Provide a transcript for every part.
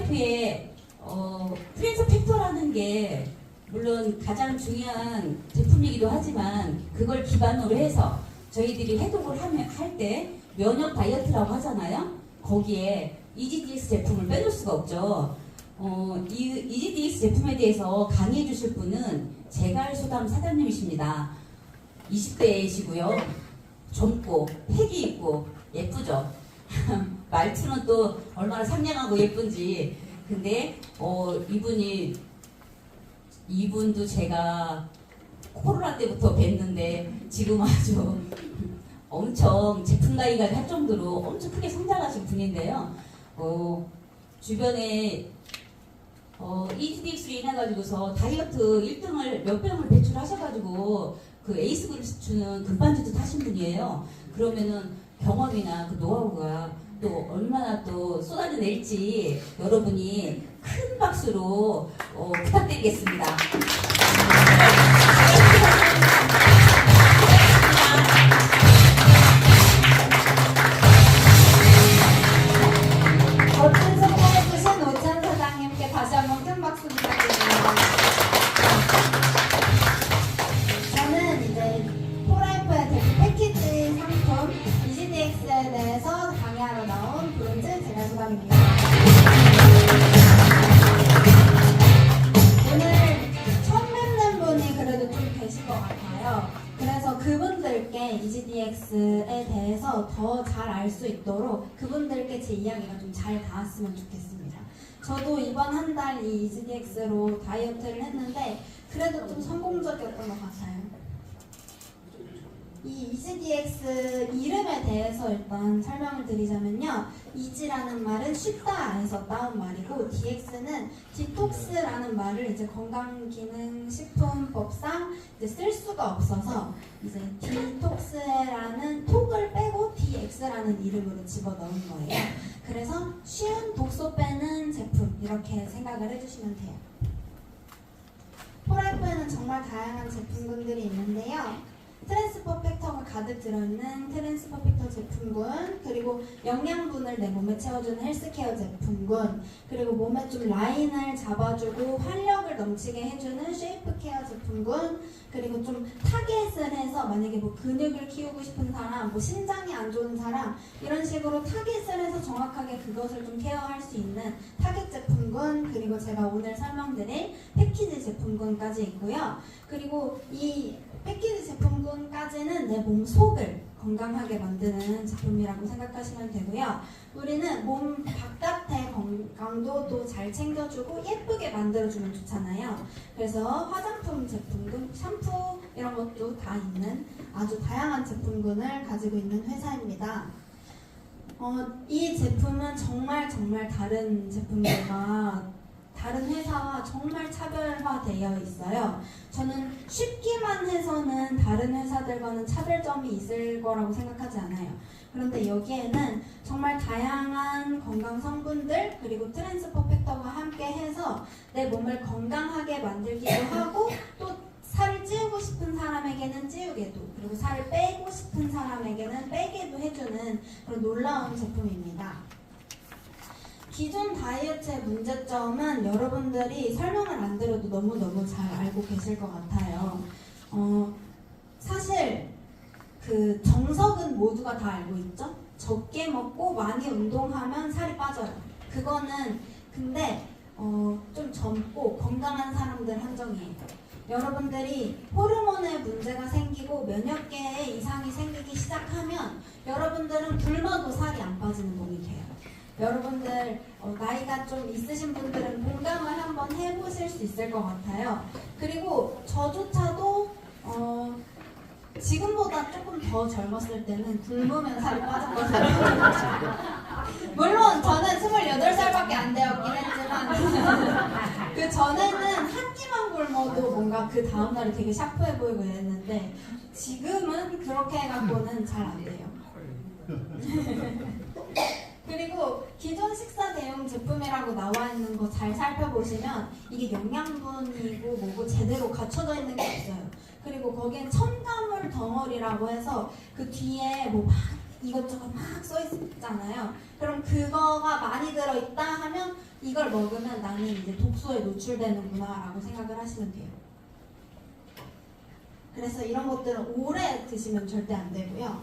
포라이프의 트랜스 팩터라는 게 물론 가장 중요한 제품이기도 하지만 그걸 기반으로 해서 저희들이 해독을 할 때 면역 다이어트라고 하잖아요. 거기에 EGDX 제품을 빼놓을 수가 없죠. 이 EGDX 제품에 대해서 강의해 주실 분은 제갈소담 사장님이십니다. 20대이시고요. 젊고 패기 있고 예쁘죠. 말투는 또 얼마나 상냥하고 예쁜지. 근데 이분도 제가 코로나 때부터 뵀는데 지금 아주 엄청 제품 가이가 할 정도로 엄청 크게 성장하신 분인데요. 주변에 EGDX로 인해가지고서 다이어트 1등을 몇 병을 배출하셔가지고 그 에이스 그룹 주는 금반지도 타신 분이에요. 그러면은 경험이나 그 노하우가 또 얼마나 또 쏟아져낼지 여러분이 큰 박수로 부탁드리겠습니다. 멋진 소개해주신 오찬 사장님께 다시 한번 큰 박수 부탁드립니다. 저는 이제 포라이프의 대표 패키지 상품 EGDX에 대해서 강의하러 나온 브론즈 제갈소담입니다. 오늘 처음 뵙는 분이 그래도 좀 계실 것 같아요. 그래서 그분들께 EGDX에 대해서 더 잘 알 수 있도록 그분들께 제 이야기가 좀 잘 닿았으면 좋겠습니다. 저도 이번 한 달 이 EGDX로 다이어트를 했는데 그래도 좀 성공적이었던 것 같아요. 이 EGDX 이름에 대해서 일단 설명을 드리자면요. EG라는 말은 쉽다에서 따온 말이고 DX는 디톡스라는 말을 이제 건강기능식품법상 이제 쓸 수가 없어서 이제 디톡스라는 톡을 빼고 DX라는 이름으로 집어넣은 거예요. 그래서 쉬운 독소 빼는 제품 이렇게 생각을 해주시면 돼요. 포라이프에는 정말 다양한 제품군들이 있는데요. 트랜스퍼펙터가 가득 들어있는 트랜스퍼펙터 제품군, 그리고 영양분을 내 몸에 채워주는 헬스케어 제품군, 그리고 몸에 좀 라인을 잡아주고 활력을 넘치게 해주는 쉐이프케어 제품군, 그리고 좀 타겟을 해서 만약에 뭐 근육을 키우고 싶은 사람, 뭐 신장이 안 좋은 사람 이런 식으로 타겟을 해서 정확하게 그것을 좀 케어할 수 있는 타겟 제품군, 그리고 제가 오늘 설명드릴 패키지 제품군까지 있고요. 그리고 이 패키지 제품군까지는 내 몸 속을 건강하게 만드는 제품이라고 생각하시면 되고요. 우리는 몸 바깥의 건강도 잘 챙겨주고 예쁘게 만들어주면 좋잖아요. 그래서 화장품 제품군, 샴푸 이런 것도 다 있는 아주 다양한 제품군을 가지고 있는 회사입니다. 이 제품은 정말 다른 제품들과 다른 회사와 정말 차별화되어 있어요. 저는 쉽기만 해서는 다른 회사들과는 차별점이 있을 거라고 생각하지 않아요. 그런데 여기에는 정말 다양한 건강 성분들 그리고 트랜스퍼펙터가 함께 해서 내 몸을 건강하게 만들기도 하고 또 살을 찌우고 싶은 사람에게는 찌우게도 그리고 살을 빼고 싶은 사람에게는 빼게도 해주는 그런 놀라운 제품입니다. 기존 다이어트의 문제점은 여러분들이 설명을 안 들어도 너무너무 잘 알고 계실 것 같아요. 사실 그 정석은 모두가 다 알고 있죠? 적게 먹고 많이 운동하면 살이 빠져요. 그거는 근데 좀 젊고 건강한 사람들 한정이에요. 여러분들이 호르몬에 문제가 생기고 면역계에 이상이 생기기 시작하면 여러분들은 굶어도 살이 안 빠지는 몸이 돼요. 여러분들 나이가 좀 있으신 분들은 공감을 한번 해보실 수 있을 것 같아요. 그리고 저조차도 지금보다 조금 더 젊었을 때는 굶으면 살이 빠졌거든요. 물론 저는 28살밖에 안 되었긴 했지만 그 전에는 한 끼만 굶어도 뭔가 그 다음날이 되게 샤프해 보이고 이랬는데 지금은 그렇게 해갖고는 잘 안 돼요. 그리고 기존 식사 대용 제품이라고 나와 있는 거 잘 살펴보시면 이게 영양분이고 뭐고 제대로 갖춰져 있는 게 없어요. 그리고 거기엔 첨가물 덩어리라고 해서 그 뒤에 뭐 이것저것 막 써 있잖아요. 그럼 그거가 많이 들어있다 하면 이걸 먹으면 나는 이제 독소에 노출되는구나라고 생각을 하시면 돼요. 그래서 이런 것들은 오래 드시면 절대 안 되고요.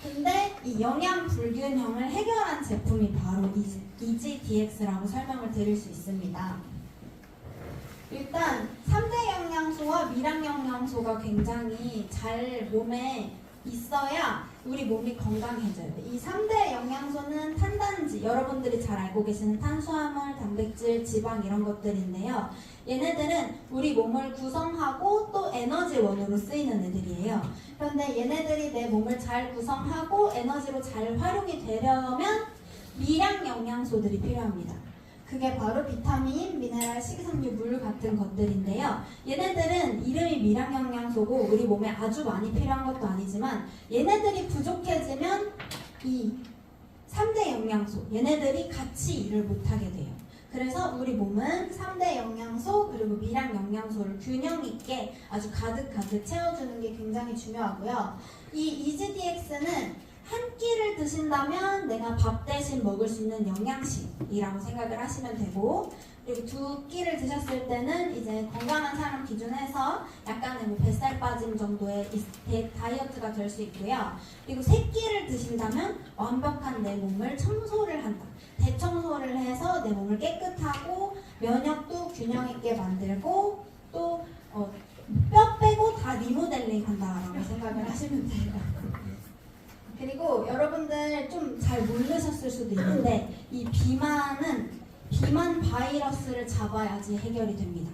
근데 이 영양 불균형을 해결한 제품이 바로 EGDX라고 설명을 드릴 수 있습니다. 일단 3대 영양소와 미량 영양소가 굉장히 잘 몸에 있어야 우리 몸이 건강해져요. 이 3대 영양소는 탄단지, 여러분들이 잘 알고 계시는 탄수화물, 단백질, 지방 이런 것들인데요. 얘네들은 우리 몸을 구성하고 또 에너지원으로 쓰이는 애들이에요. 그런데 얘네들이 내 몸을 잘 구성하고 에너지로 잘 활용이 되려면 미량 영양소들이 필요합니다. 그게 바로 비타민, 미네랄, 식이섬유, 물 같은 것들인데요. 얘네들은 이름이 미량 영양소고 우리 몸에 아주 많이 필요한 것도 아니지만 얘네들이 부족해지면 이 3대 영양소, 얘네들이 같이 일을 못하게 돼요. 그래서 우리 몸은 3대 영양소 그리고 미량 영양소를 균형 있게 아주 가득 채워주는 게 굉장히 중요하고요. 이 EGDX는 한 끼를 드신다면 내가 밥 대신 먹을 수 있는 영양식이라고 생각을 하시면 되고, 그리고 2끼를 드셨을 때는 이제 건강한 사람 기준에서 약간의 뭐 뱃살 빠짐 정도의 다이어트가 될 수 있고요. 그리고 3끼를 드신다면 완벽한 내 몸을 청소를 한다. 대청소를 해서 내 몸을 깨끗하고 면역도 균형 있게 만들고 또 뼈 빼고 다 리모델링 한다라고 생각을 하시면 돼요. 그리고 여러분들 좀 잘 모르셨을 수도 있는데 이 비만은 비만 바이러스를 잡아야지 해결이 됩니다.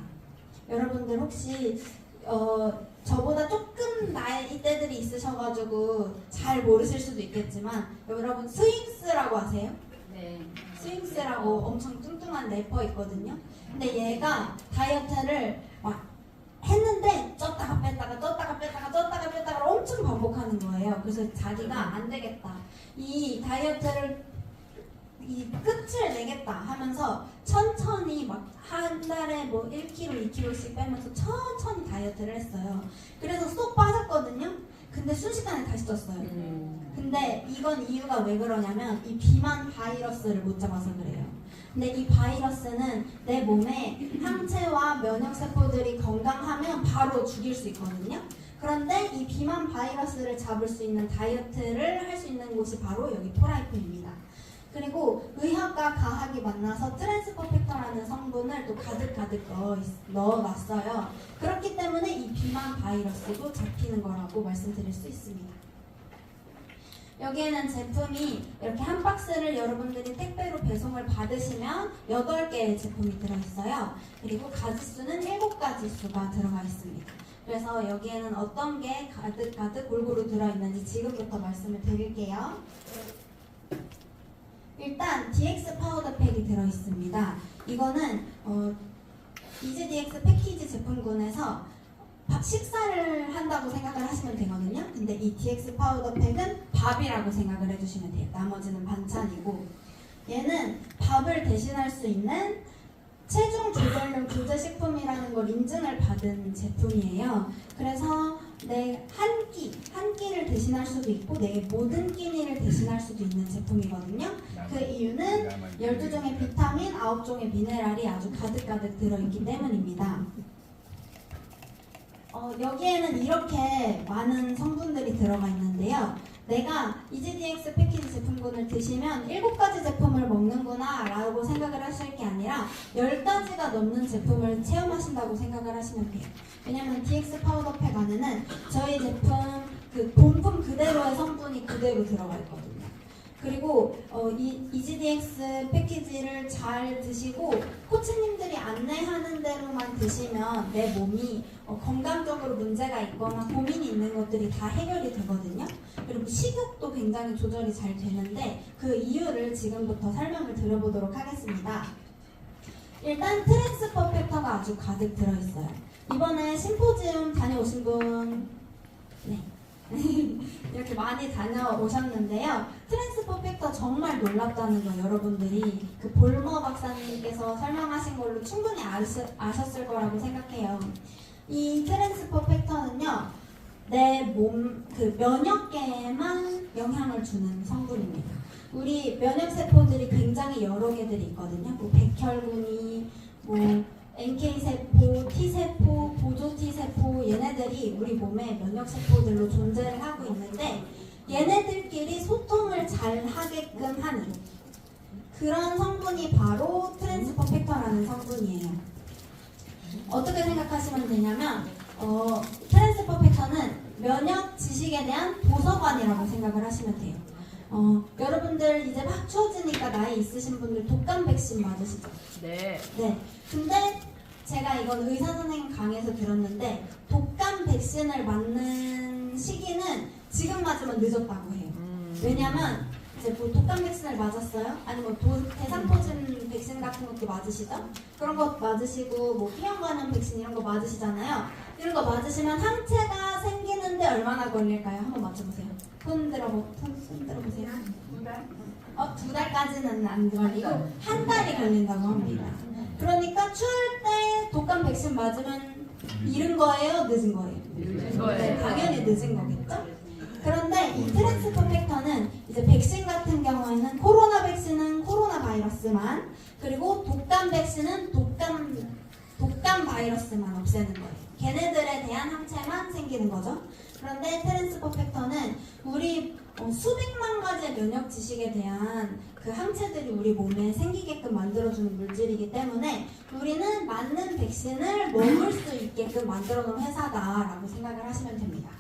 여러분들 혹시 저보다 조금 나이대들이 있으셔가지고 잘 모르실 수도 있겠지만 여러분 스윙스라고 아세요? 네. 스윙스라고 엄청 뚱뚱한 래퍼 있거든요. 근데 얘가 다이어트를 막 했는데 쪘다가 뺐다가 엄청 반복하는 거예요. 그래서 자기가 안 되겠다. 이 다이어트를 이 끝을 내겠다 하면서 천천히 막 한 달에 뭐 1kg, 2kg씩 빼면서 천천히 다이어트를 했어요. 그래서 쏙 빠졌거든요. 근데 순식간에 다시 쪘어요. 근데 이건 이유가 왜 그러냐면 이 비만 바이러스를 못 잡아서 그래요. 근데 이 바이러스는 내 몸에 항체와 면역세포들이 건강하면 바로 죽일 수 있거든요. 그런데 이 비만 바이러스를 잡을 수 있는 다이어트를 할 수 있는 곳이 바로 여기 프라이팬입니다. 그리고 의학과 과학이 만나서 트랜스퍼펙터라는 성분을 또 가득 넣어놨어요. 그렇기 때문에 이 비만 바이러스도 잡히는 거라고 말씀드릴 수 있습니다. 여기에는 제품이 이렇게 한 박스를 여러분들이 택배로 배송을 받으시면 8개의 제품이 들어있어요. 그리고 가지수는 7가지수가 들어가 있습니다. 그래서 여기에는 어떤 게 가득 골고루 들어있는지 지금부터 말씀을 드릴게요. 일단 DX 파우더 팩이 들어있습니다. 이거는 EGDX 패키지 제품군에서 식사를 한다고 생각을 하시면 되거든요. 근데 이 DX 파우더 팩은 밥이라고 생각을 해주시면 돼요. 나머지는 반찬이고, 얘는 밥을 대신할 수 있는 체중 조절용 교재식품이라는 걸 인증을 받은 제품이에요. 그래서 내 한 끼를 대신할 수도 있고 내 모든 끼니를 대신할 수도 있는 제품이거든요. 그 이유는 12종의 비타민, 9종의 미네랄이 아주 가득 들어있기 때문입니다. 여기에는 이렇게 많은 성분들이 들어가 있는데요. 내가 EGDX 패키지 제품군을 드시면 7가지 제품을 먹는구나 라고 생각을 하실 게 아니라 10가지가 넘는 제품을 체험하신다고 생각을 하시면 돼요. 왜냐면 DX 파우더 팩 안에는 저희 제품 그 본품 그대로의 성분이 그대로 들어가 있거든요. 그리고 이 EGDX 패키지를 잘 드시고 코치님들이 안내하는 대로만 드시면 내 몸이 건강적으로 문제가 있거나 고민이 있는 것들이 다 해결이 되거든요. 그리고 식욕도 굉장히 조절이 잘 되는데 그 이유를 지금부터 설명을 드려보도록 하겠습니다. 일단 트랜스퍼펙터가 아주 가득 들어있어요. 이번에 심포지움 다녀오신 분 이렇게 많이 다녀오셨는데요. 트랜스퍼펙터 정말 놀랍다는 거 여러분들이 그 볼머 박사님께서 설명하신 걸로 충분히 아셨을 거라고 생각해요. 이 트랜스퍼펙터는요, 내 몸 그 면역계에만 영향을 주는 성분입니다. 우리 면역세포들이 굉장히 여러 개들이 있거든요. 뭐 백혈구니, 뭐 NK세포, T세포, 보조 T세포 얘네들이 우리 몸에 면역세포들로 존재를 하고 있는데 얘네들끼리 소통을 잘 하게끔 하는 그런 성분이 바로 트랜스퍼 팩터라는 성분이에요. 어떻게 생각하시면 되냐면 트랜스퍼 팩터는 면역 지식에 대한 도서관이라고 생각을 하시면 돼요. 여러분들 이제 막 추워지니까 나이 있으신 분들 독감 백신 맞으시죠? 네. 네. 근데 제가 이건 의사 선생님 강의에서 들었는데 독감 백신을 맞는 시기는 지금 맞으면 늦었다고 해요. 왜냐면 이제 뭐 독감 백신을 맞았어요? 아니면 대상포진 백신 같은 것도 맞으시죠? 그런 거 맞으시고 뭐 B형 간염 백신 이런 거 맞으시잖아요. 이런 거 맞으시면 항체가 생기는데 얼마나 걸릴까요? 한번 맞춰보세요. 손 들어보세요. 2달까지는 안 걸리고 한 달이 걸린다고 합니다. 그러니까 추울 때 독감 백신 맞으면 이른 거예요? 늦은 거예요? 늦은 거예요. 네, 당연히 늦은 거겠죠? 그런데 이 트랜스퍼 팩터는 이제 백신 같은 경우에는 코로나 백신은 코로나 바이러스만, 그리고 독감 백신은 독감 바이러스만 없애는 거예요. 걔네들에 대한 항체만 생기는 거죠. 그런데 트랜스퍼 팩터는 우리 수백만 가지의 면역 지식에 대한 그 항체들이 우리 몸에 생기게끔 만들어주는 물질이기 때문에 우리는 맞는 백신을 먹을 수 있게끔 만들어 놓은 회사다라고 생각을 하시면 됩니다.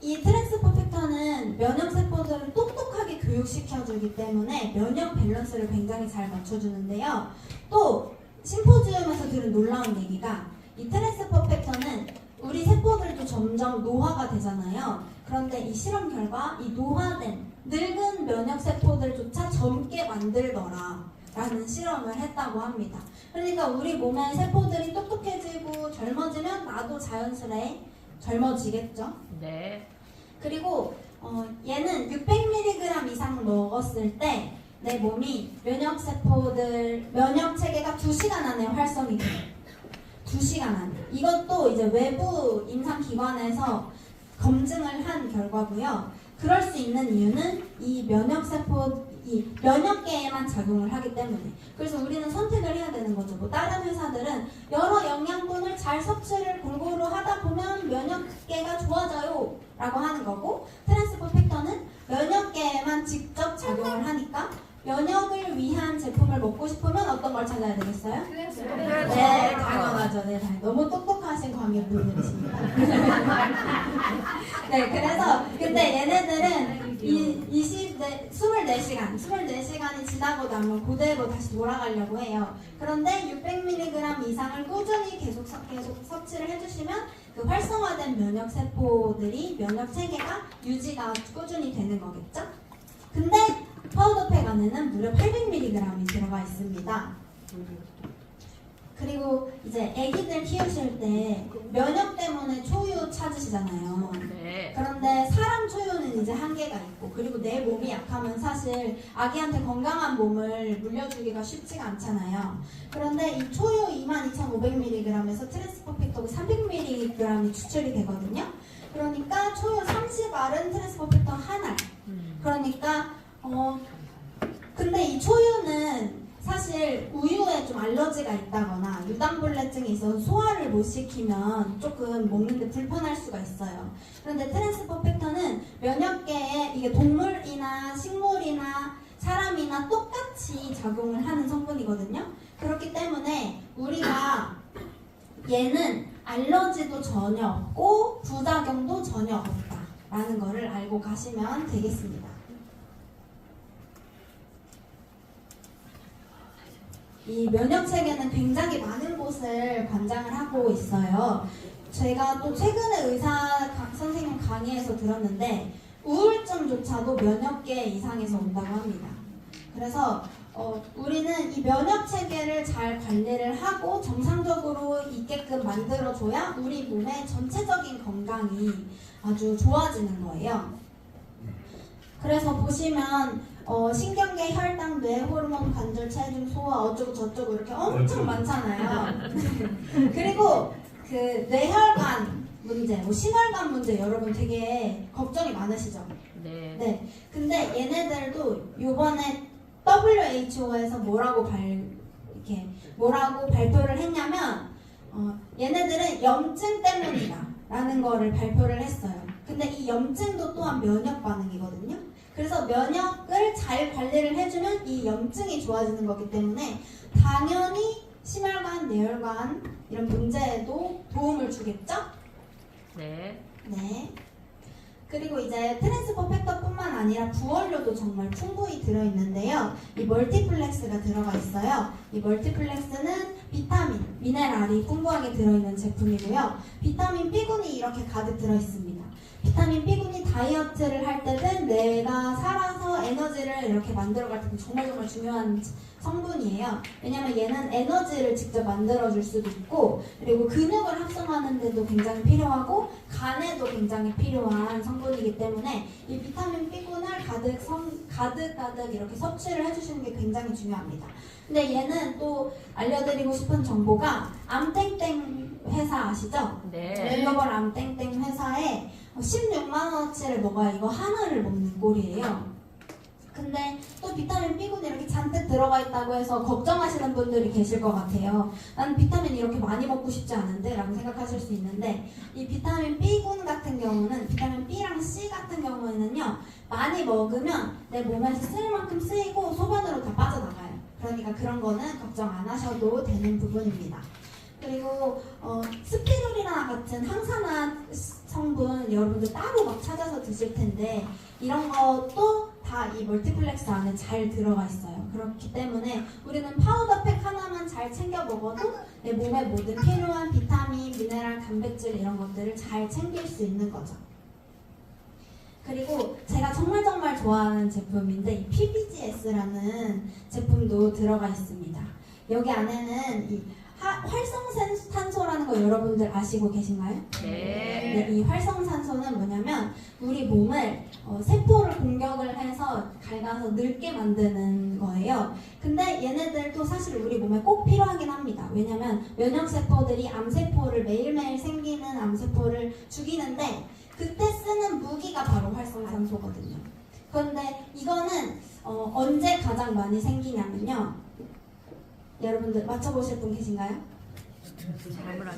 이 트랜스퍼 팩터는 면역세포들을 똑똑하게 교육시켜주기 때문에 면역 밸런스를 굉장히 잘 맞춰주는데요. 또 심포지움에서 들은 놀라운 얘기가 이 트랜스퍼 팩터는 우리 세포들도 점점 노화가 되잖아요. 그런데 이 실험 결과 이 노화된 늙은 면역세포들조차 젊게 만들더라 라는 실험을 했다고 합니다. 그러니까 우리 몸의 세포들이 똑똑해지고 젊어지면 나도 자연스레 젊어지겠죠. 네. 그리고 얘는 600mg 이상 먹었을 때 내 몸이 면역 체계가 2시간 안에 활성이 돼요. 2시간 안에. 이것도 이제 외부 임상기관에서 검증을 한 결과고요. 그럴 수 있는 이유는 이 면역계에만 작용을 하기 때문에. 그래서 우리는 선택을 해야 되는 거죠. 뭐 다른 회사들은 여러 영양분을 잘 섭취를 골고루 하다 보면 면역계가 좋아져요 라고 하는 거고, 트랜스퍼 팩터는 면역계에만 직접 작용을 하니까 면역을 위한 제품을 먹고 싶으면 어떤 걸 찾아야 되겠어요? 네, 당연하죠. 네, 너무 똑똑하신 관객분들이십니다. 네, 그래서 근데 얘네들은 24시간이 지나고 나면 그대로 다시 돌아가려고 해요. 그런데 600mg 이상을 꾸준히 계속 섭취를 해주시면 그 활성화된 면역세포들이 면역체계가 유지가 꾸준히 되는 거겠죠? 근데 파우더팩 안에는 무려 800mg이 들어가 있습니다. 그리고 이제 아기들 키우실 때 면역 때문에 초유 찾으시잖아요. 네. 그런데 사람 초유는 이제 한계가 있고, 그리고 내 몸이 약하면 사실 아기한테 건강한 몸을 물려주기가 쉽지가 않잖아요. 그런데 이 초유 22,500mg에서 트랜스퍼 팩터가 300mg이 추출이 되거든요. 그러니까 초유 30알은 트랜스퍼 팩터 하나. 그러니까 근데 이 초유는 사실 우유에 좀 알러지가 있다거나 유당불내증이 있어서 소화를 못 시키면 조금 먹는데 불편할 수가 있어요. 그런데 트랜스퍼 팩터는 면역계에 이게 동물이나 식물이나 사람이나 똑같이 작용을 하는 성분이거든요. 그렇기 때문에 우리가 얘는 알러지도 전혀 없고 부작용도 전혀 없다라는 거를 알고 가시면 되겠습니다. 이 면역체계는 굉장히 많은 곳을 관장을 하고 있어요. 제가 또 최근에 의사 선생님 강의에서 들었는데 우울증조차도 면역계 이상에서 온다고 합니다. 그래서 우리는 이 면역체계를 잘 관리를 하고 정상적으로 있게끔 만들어줘야 우리 몸의 전체적인 건강이 아주 좋아지는 거예요. 그래서 보시면 신경계, 혈당, 뇌, 호르몬, 관절, 체중, 소화 어쩌고 저쩌고 이렇게 엄청 많잖아요. 그리고 그 뇌혈관 문제, 뭐 심혈관 문제 여러분 되게 걱정이 많으시죠? 네. 네. 근데 얘네들도 요번에 WHO에서 뭐라고 발표를 했냐면 얘네들은 염증 때문이다 라는 거를 발표를 했어요. 근데 이 염증도 또한 면역 반응이거든요. 그래서 면역을 잘 관리를 해주면 이 염증이 좋아지는 거기 때문에 당연히 심혈관, 뇌혈관 이런 문제에도 도움을 주겠죠? 네. 네. 그리고 이제 트랜스포 팩터뿐만 아니라 부원료도 정말 풍부히 들어있는데요. 이 멀티플렉스가 들어가 있어요. 이 멀티플렉스는 비타민, 미네랄이 풍부하게 들어있는 제품이고요. 비타민 B군이 이렇게 가득 들어있습니다. 비타민 B군이 다이어트를 할 때든 내가 살아서 에너지를 이렇게 만들어갈 때는 정말 중요한 성분이에요. 왜냐면 얘는 에너지를 직접 만들어줄 수도 있고 그리고 근육을 합성하는 데도 굉장히 필요하고 간에도 굉장히 필요한 성분이기 때문에 이 비타민 B군을 가득 이렇게 섭취를 해주시는 게 굉장히 중요합니다. 근데 얘는 또 알려드리고 싶은 정보가 암땡땡 회사 아시죠? 네. 글로벌 암땡땡 회사에 16만원어치를 먹어야 이거 하나를 먹는 꼴이에요. 근데 또 비타민 B군이 이렇게 잔뜩 들어가 있다고 해서 걱정하시는 분들이 계실 것 같아요. 나는 비타민 이렇게 많이 먹고 싶지 않은데 라고 생각하실 수 있는데 이 비타민 B군 같은 경우는 비타민 B랑 C 같은 경우에는요 많이 먹으면 내 몸에서 쓰일 만큼 쓰이고 소변으로 다 빠져나가요. 그러니까 그런 거는 걱정 안 하셔도 되는 부분입니다. 그리고 스피루리나 같은 항산화 성분 여러분들 따로 막 찾아서 드실 텐데 이런 것도 다 이 멀티플렉스 안에 잘 들어가 있어요. 그렇기 때문에 우리는 파우더팩 하나만 잘 챙겨 먹어도 내 몸에 모든 필요한 비타민, 미네랄, 단백질 이런 것들을 잘 챙길 수 있는 거죠. 그리고 제가 정말 좋아하는 제품인데 이 PBGS라는 제품도 들어가 있습니다. 여기 안에는 이 활성산소라는 거 여러분들 아시고 계신가요? 네. 이 활성산소는 뭐냐면 우리 몸을 세포를 공격을 해서 갉아서 늙게 만드는 거예요. 근데 얘네들도 사실 우리 몸에 꼭 필요하긴 합니다. 왜냐면 면역세포들이 암세포를 매일매일 생기는 암세포를 죽이는데 그때 쓰는 무기가 바로 활성산소거든요. 그런데 이거는 언제 가장 많이 생기냐면요. 여러분들 맞춰보실 분 계신가요?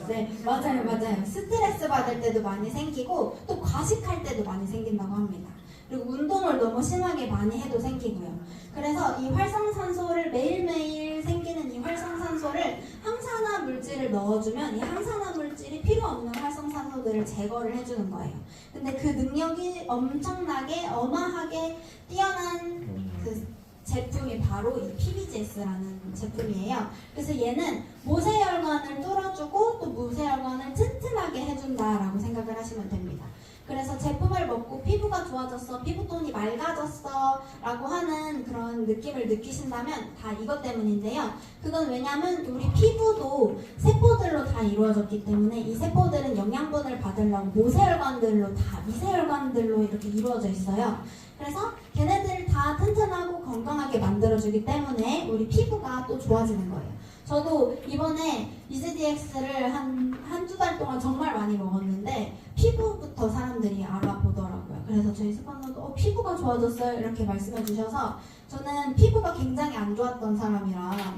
네, 맞아요. 스트레스 받을 때도 많이 생기고 또 과식할 때도 많이 생긴다고 합니다. 그리고 운동을 너무 심하게 많이 해도 생기고요. 그래서 이 활성산소를 매일매일 생기는 이 활성산소를 항산화 물질을 넣어주면 이 항산화 물질이 필요 없는 활성산소들을 제거를 해주는 거예요. 근데 그 능력이 엄청나게 어마하게 뛰어난 그 제품이 바로 이 PBGS라는 제품이에요. 그래서 얘는 모세혈관을 뚫어주고 또 모세혈관을 튼튼하게 해준다라고 생각을 하시면 됩니다. 그래서 제품을 먹고 피부가 좋아졌어, 피부톤이 맑아졌어 라고 하는 그런 느낌을 느끼신다면 다 이것 때문인데요. 그건 왜냐면 우리 피부도 세포들로 다 이루어졌기 때문에 이 세포들은 영양분을 받으려고 모세혈관들로 다 미세혈관들로 이렇게 이루어져 있어요. 그래서 걔네들을 다 튼튼하고 건강하게 만들어주기 때문에 우리 피부가 또 좋아지는 거예요. 저도 이번에 이즈디엑스를 한두 달 동안 정말 많이 먹었는데 피부부터 사람들이 알아보더라고요. 그래서 저희 스폰서도 피부가 좋아졌어요 이렇게 말씀해 주셔서 저는 피부가 굉장히 안 좋았던 사람이라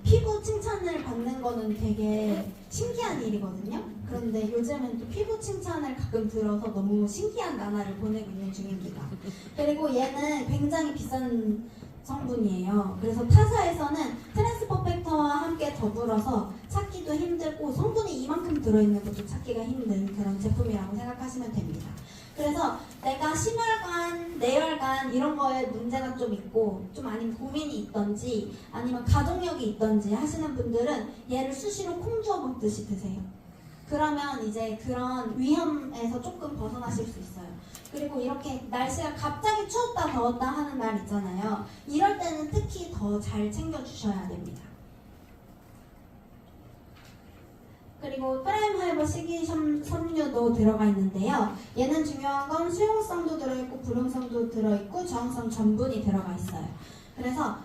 피부 칭찬을 받는 거는 되게 신기한 일이거든요. 그런데 요즘은 또 피부 칭찬을 가끔 들어서 너무 신기한 나날을 보내고 있는 중입니다. 그리고 얘는 굉장히 비싼 성분이에요. 그래서 타사에서는 트랜스포 팩터와 함께 더불어서 찾기도 힘들고 성분이 이만큼 들어있는 것도 찾기가 힘든 그런 제품이라고 생각하시면 됩니다. 그래서 내가 심혈관, 뇌혈관 이런 거에 문제가 좀 있고 좀 아니면 고민이 있던지 아니면 가족력이 있던지 하시는 분들은 얘를 수시로 콩 주워 먹듯이 드세요. 그러면 이제 그런 위험에서 조금 벗어나실 수 있어요. 그리고 이렇게 날씨가 갑자기 추웠다 더웠다 하는 날 있잖아요. 이럴 때는 특히 더 잘 챙겨주셔야 됩니다. 그리고 프라임 하이버 식이섬유도 들어가 있는데요. 얘는 중요한 건 수용성도 들어있고 불용성도 들어있고 저항성 전분이 들어가 있어요. 그래서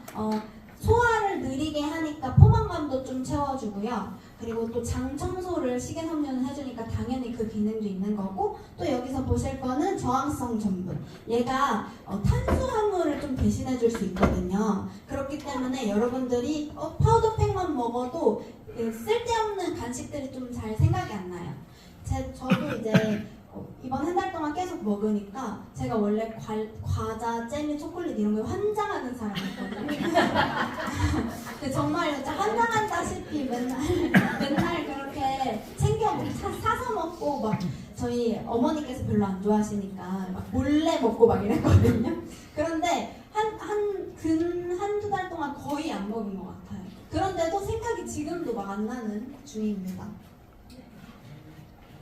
소화를 느리게 하니까 포만감도 좀 채워주고요. 그리고 또 장 청소를 식이섬유는 해주니까 당연히 그 기능도 있는 거고, 또 여기서 보실 거는 저항성 전분. 얘가 탄수화물을 좀 대신해 줄 수 있거든요. 그렇기 때문에 여러분들이 파우더팩만 먹어도 쓸데없는 간식들이 좀 잘 생각이 안 나요. 저도 이제 이번 한 달 동안 계속 먹으니까 제가 원래 과자, 잼이, 초콜릿 이런 걸 환장하는 사람이었거든요. 근데 정말 진짜 환장한다시피 맨날 그렇게 챙겨 사서 먹고 막 저희 어머니께서 별로 안 좋아하시니까 막 몰래 먹고 막 이랬거든요. 그런데 한두 달 동안 거의 안 먹은 것 같아요. 그런데도 생각이 지금도 막 안 나는 중입니다.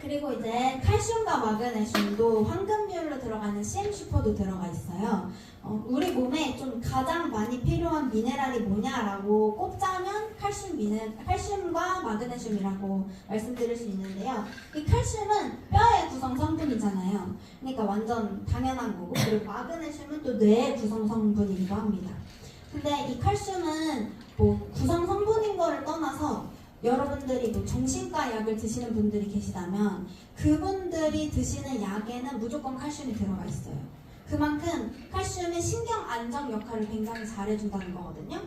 그리고 이제 칼슘과 마그네슘도 황금비율로 들어가는 CM슈퍼도 들어가 있어요. 우리 몸에 좀 가장 많이 필요한 미네랄이 뭐냐라고 꼽자면 칼슘과 마그네슘이라고 말씀드릴 수 있는데요. 이 칼슘은 뼈의 구성 성분이잖아요. 그러니까 완전 당연한 거고, 그리고 마그네슘은 또 뇌의 구성 성분이기도 합니다. 근데 이 칼슘은 뭐 구성 성분인 거를 떠나서 여러분들이 뭐 정신과 약을 드시는 분들이 계시다면 그분들이 드시는 약에는 무조건 칼슘이 들어가 있어요. 그만큼 칼슘이 신경 안정 역할을 굉장히 잘해준다는 거거든요.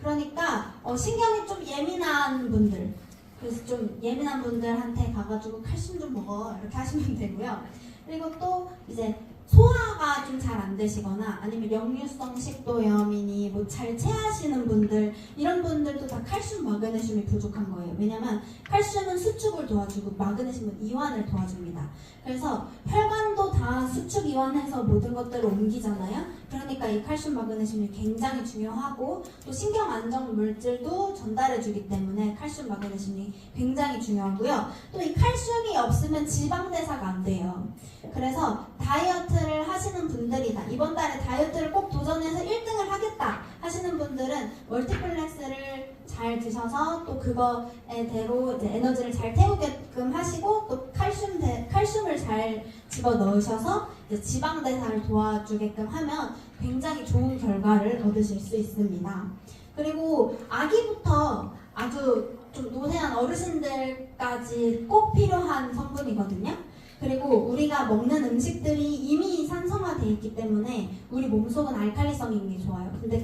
그러니까 신경이 좀 예민한 분들, 그래서 좀 예민한 분들한테 가가지고 칼슘 좀 먹어 이렇게 하시면 되고요. 그리고 또 이제 소화가 좀 잘 안 되시거나 아니면 역류성 식도염이니 뭐 잘 체하시는 분들, 이런 분들도 다 칼슘, 마그네슘이 부족한 거예요. 왜냐면 칼슘은 수축을 도와주고 마그네슘은 이완을 도와줍니다. 그래서 혈관도 다 수축 이완해서 모든 것들을 옮기잖아요. 그러니까 이 칼슘, 마그네슘이 굉장히 중요하고, 또 신경 안정 물질도 전달해 주기 때문에 칼슘, 마그네슘이 굉장히 중요하고요. 또 이 칼슘이 없으면 지방 대사가 안 돼요. 그래서 다이어트를 하시는 분들이다, 이번 달에 다이어트를 꼭 도전해서 1등을 하겠다 하시는 분들은 멀티플렉스를 잘 드셔서 또 그거에 대로 이제 에너지를 잘 태우게끔 하시고, 또 칼슘을 잘 집어 넣으셔서 이제 지방 대사를 도와주게끔 하면 굉장히 좋은 결과를 얻으실 수 있습니다. 그리고 아기부터 아주 좀 노쇠한 어르신들까지 꼭 필요한 성분이거든요. 그리고 우리가 먹는 음식들이 이미 산성화되어 있기 때문에 우리 몸속은 알칼리성인 게 좋아요. 근데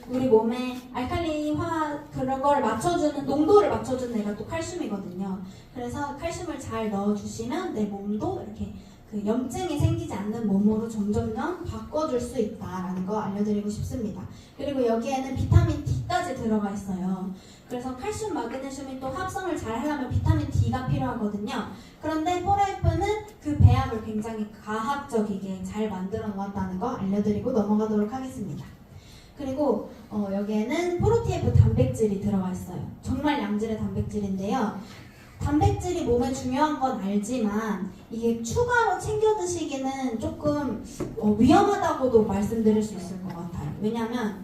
우리 몸에 알칼리화 그런 걸 맞춰주는, 농도를 맞춰주는 애가 또 칼슘이거든요. 그래서 칼슘을 잘 넣어주시면 내 몸도 이렇게 그 염증이 생기지 않는 몸으로 점점점 바꿔줄 수 있다라는 거 알려드리고 싶습니다. 그리고 여기에는 비타민 D까지 들어가 있어요. 그래서 칼슘, 마그네슘이 또 합성을 잘 하려면 비타민 D가 필요하거든요. 그런데 포라이프는 그 배합을 굉장히 과학적이게 잘 만들어 놓았다는 거 알려드리고 넘어가도록 하겠습니다. 그리고 여기에는 프로티에프 단백질이 들어가 있어요. 정말 양질의 단백질인데요. 단백질이 몸에 중요한 건 알지만 이게 추가로 챙겨 드시기는 조금 위험하다고도 말씀드릴 수 있을 것 같아요. 왜냐면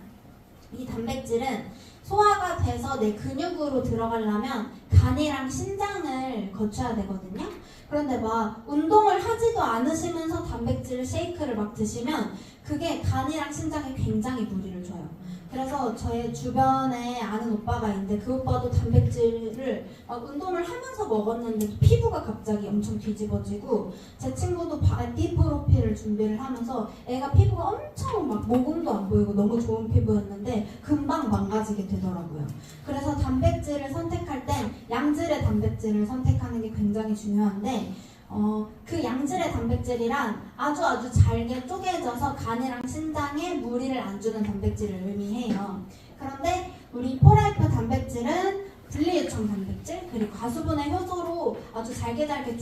이 단백질은 소화가 돼서 내 근육으로 들어가려면 간이랑 신장을 거쳐야 되거든요. 그런데 막 운동을 하지도 않으시면서 단백질 쉐이크를 막 드시면 그게 간이랑 신장에 굉장히 무리를 줘요. 그래서 저의 주변에 아는 오빠가 있는데 그 오빠도 단백질을 운동을 하면서 먹었는데 피부가 갑자기 엄청 뒤집어지고, 제 친구도 바디 프로필을 준비를 하면서 애가 피부가 엄청 막 모공도 안 보이고 너무 좋은 피부였는데 금방 망가지게 되더라고요. 그래서 단백질을 선택할 땐 양질의 단백질을 선택하는 게 굉장히 중요한데, 그 양질의 단백질이란 아주 잘게 쪼개져서 간이랑 신장에 무리를 안 주는 단백질을 의미해요. 그런데 우리 포라이프 단백질은 분리유청 단백질, 그리고 가수분해 효소로 아주 잘게 이렇게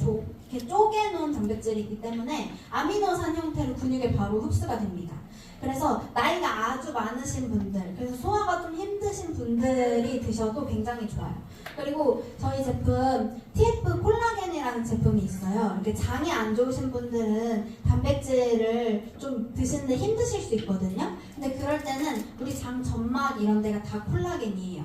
쪼개놓은 단백질이기 때문에 아미노산 형태로 근육에 바로 흡수가 됩니다. 그래서 나이가 아주 많으신 분들, 그래서 소화가 좀 힘드신 분들이 드셔도 굉장히 좋아요. 그리고 저희 제품 TF 콜라겐이라는 제품이 있어요. 이렇게 장이 안 좋으신 분들은 단백질을 좀 드시는데 힘드실 수 있거든요. 근데 그럴 때는 우리 장 점막 이런 데가 다 콜라겐이에요.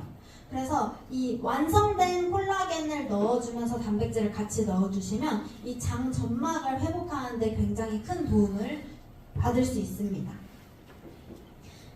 그래서 이 완성된 콜라겐을 넣어주면서 단백질을 같이 넣어주시면 이 장 점막을 회복하는 데 굉장히 큰 도움을 받을 수 있습니다.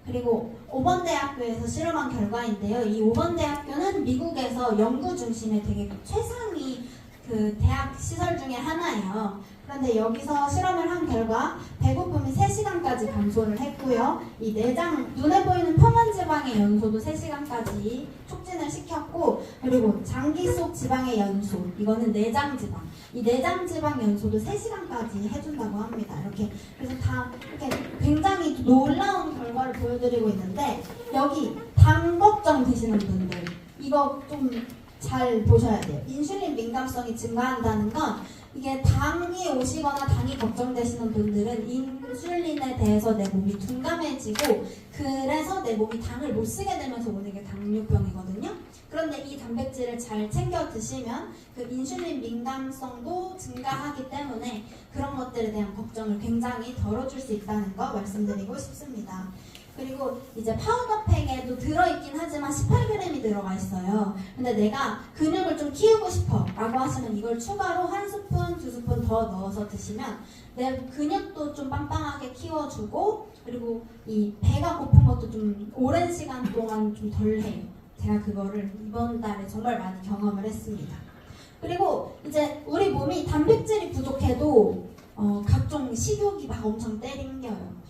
그리고 오번대학교에서 실험한 결과인데요. 이 오번대학교는 미국에서 연구 중심의 되게 최상위 그 대학 시설 중에 하나예요. 그런데 여기서 실험을 한 결과 배고픔이 3시간까지 감소를 했고요. 이 내장, 눈에 보이는 표면지방의 연소도 3시간까지 촉진을 시켰고, 그리고 장기 속 지방의 연소, 이거는 내장지방, 이 내장지방 연소도 3시간까지 해준다고 합니다. 이렇게 그래서 다 이렇게 굉장히 놀라운 결과를 보여드리고 있는데, 여기 당 걱정 되시는 분들 이거 좀 잘 보셔야 돼요. 인슐린 민감성이 증가한다는 건 이게 당이 오시거나 당이 걱정되시는 분들은 인슐린에 대해서 내 몸이 둔감해지고, 그래서 내 몸이 당을 못 쓰게 되면서 오는 게 당뇨병이거든요. 그런데 이 단백질을 잘 챙겨 드시면 그 인슐린 민감성도 증가하기 때문에 그런 것들에 대한 걱정을 굉장히 덜어줄 수 있다는 거 말씀드리고 싶습니다. 그리고 이제 파우더팩에도 들어있긴 하지만 18g이 들어가 있어요. 근데 내가 근육을 좀 키우고 싶어 라고 하시면 이걸 추가로 1스푼, 2스푼 더 넣어서 드시면 내 근육도 좀 빵빵하게 키워주고, 그리고 이 배가 고픈 것도 좀 오랜 시간 동안 좀 덜 해요. 제가 그거를 이번 달에 정말 많이 경험을 했습니다. 그리고 이제 우리 몸이 단백질이 부족해도 각종 식욕이 막 엄청 때린겨요.